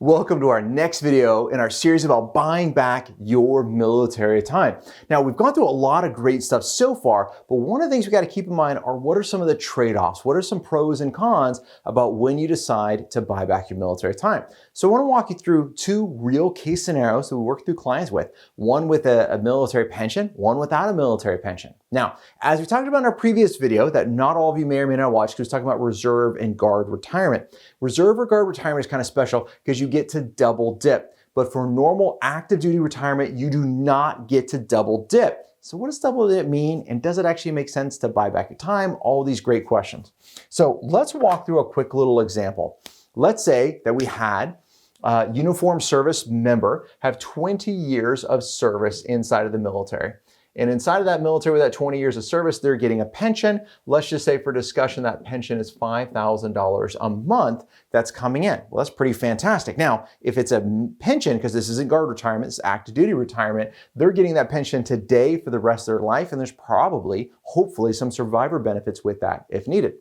Welcome to our next video in our series about buying back your military time. Now, we've gone through a lot of great stuff so far, but one of the things we got to keep in mind are what are some of the trade-offs? What are some pros and cons about when you decide to buy back your military time? So I want to walk you through two real case scenarios that we work through clients with, one with a military pension, one without a military pension. Now, as we talked about in our previous video that not all of you may or may not watch, because we talking about reserve and guard retirement. Reserve or guard retirement is kind of special because you get to double dip. But for normal active duty retirement, you do not get to double dip. So what does double dip mean? And does it actually make sense to buy back your time? All these great questions. So let's walk through a quick little example. Let's say that we had a uniformed service member have 20 years of service inside of the military. And inside of that military with that 20 years of service, they're getting a pension. Let's just say for discussion, that pension is $5,000 a month that's coming in. Well, that's pretty fantastic. Now, if it's a pension, because this isn't guard retirement, it's active duty retirement, they're getting that pension today for the rest of their life. And there's probably, hopefully, some survivor benefits with that if needed.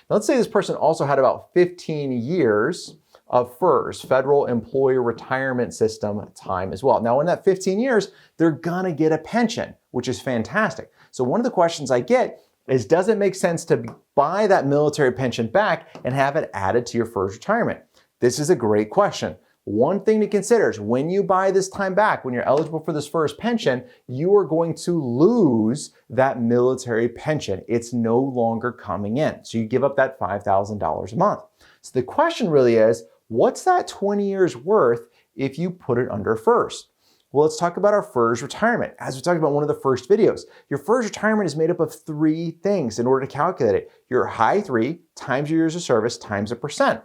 Now, let's say this person also had about 15 years of FERS, Federal Employee Retirement System time as well. Now, in that 15 years, they're gonna get a pension, which is fantastic. So one of the questions I get is, does it make sense to buy that military pension back and have it added to your FERS retirement? This is a great question. One thing to consider is when you buy this time back, when you're eligible for this FERS pension, you are going to lose that military pension. It's no longer coming in. So you give up that $5,000 a month. So the question really is, what's that 20 years worth if you put it under FERS? Well, let's talk about our FERS retirement. As we talked about in one of the first videos, your FERS retirement is made up of three things in order to calculate it. Your high three times your years of service times a percent.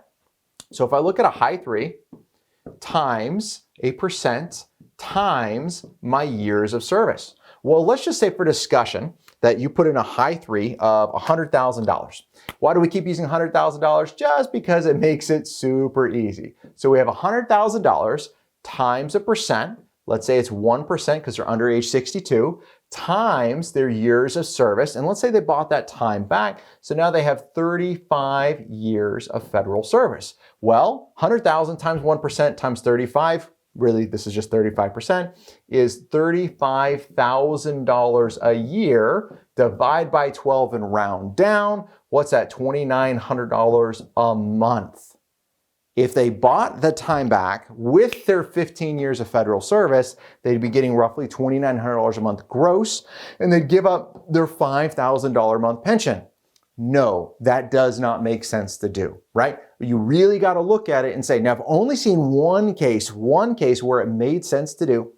So if I look at a high three times a percent times my years of service. Well, let's just say for discussion that you put in a high three of $100,000. Why do we keep using $100,000? Just because it makes it super easy. So we have $100,000 times a percent. Let's say it's 1% because they're under age 62 times their years of service. And let's say they bought that time back. So now they have 35 years of federal service. Well, 100,000 times 1% times 35, really this is just 35%, is $35,000 a year. Divide by 12 and round down. What's that? $2,900 a month. If they bought the time back with their 15 years of federal service, they'd be getting roughly $2,900 a month gross, and they'd give up their $5,000 a month pension. No, that does not make sense to do, right? You really got to look at it and say, now I've only seen one case where it made sense to do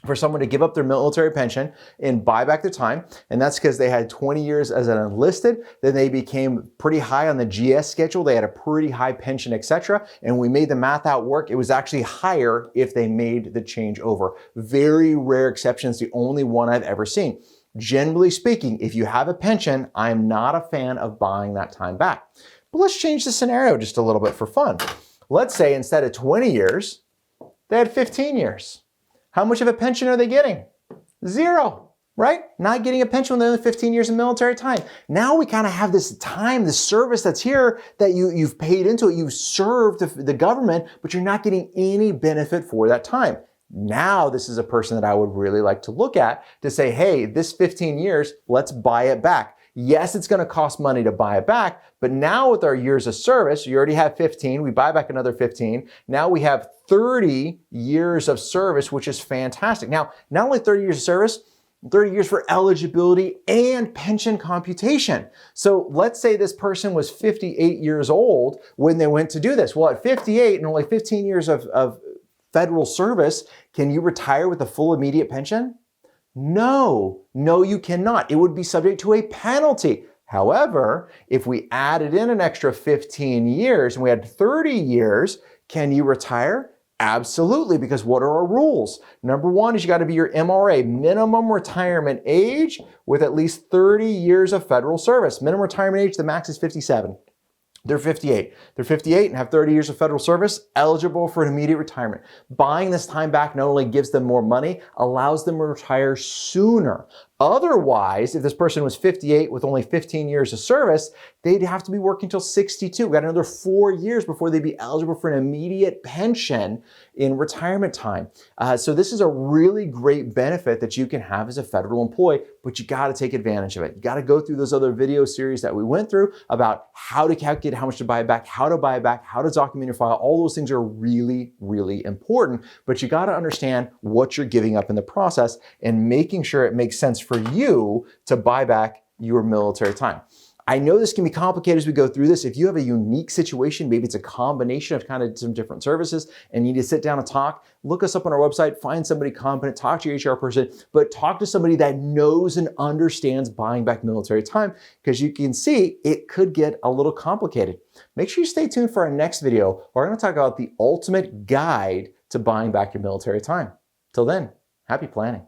for someone to give up their military pension and buy back their time. And that's because they had 20 years as an enlisted, then they became pretty high on the GS schedule. They had a pretty high pension, etc. And we made the math out work. It was actually higher if they made the change over. Very rare exceptions, the only one I've ever seen. Generally speaking, if you have a pension, I'm not a fan of buying that time back. But let's change the scenario just a little bit for fun. Let's say instead of 20 years, they had 15 years. How much of a pension are they getting? Zero, right? Not getting a pension when they're only 15 years of military time. Now we kind of have this time, this service that's here that you've paid into it. You've served the government, but you're not getting any benefit for that time. Now this is a person that I would really like to look at to say, hey, this 15 years, let's buy it back. Yes, it's going to cost money to buy it back, but now with our years of service, you already have 15, we buy back another 15. Now we have 30 years of service, which is fantastic. Now, not only 30 years of service, 30 years for eligibility and pension computation. So let's say this person was 58 years old when they went to do this. Well, at 58 and only 15 years of federal service, can you retire with a full immediate pension? No, you cannot. It would be subject to a penalty. However, if we added in an extra 15 years and we had 30 years, can you retire? Absolutely, because what are our rules? Number one is you got to be your MRA, minimum retirement age, with at least 30 years of federal service. Minimum retirement age, the max is 57. They're 58. They're 58 and have 30 years of federal service, eligible for an immediate retirement. Buying this time back not only gives them more money, allows them to retire sooner. Otherwise, if this person was 58 with only 15 years of service, they'd have to be working until 62. We got another 4 years before they'd be eligible for an immediate pension in retirement time. So this is a really great benefit that you can have as a federal employee, but you got to take advantage of it. You got to go through those other video series that we went through about how to calculate how much to buy it back, how to buy it back, how to document your file. All those things are really, really important, but you got to understand what you're giving up in the process and making sure it makes sense for you to buy back your military time. I know this can be complicated as we go through this. If you have a unique situation, maybe it's a combination of kind of some different services and you need to sit down and talk, look us up on our website, find somebody competent, talk to your HR person, but talk to somebody that knows and understands buying back military time, because you can see it could get a little complicated. Make sure you stay tuned for our next video. We're going to talk about the ultimate guide to buying back your military time. Till then, happy planning.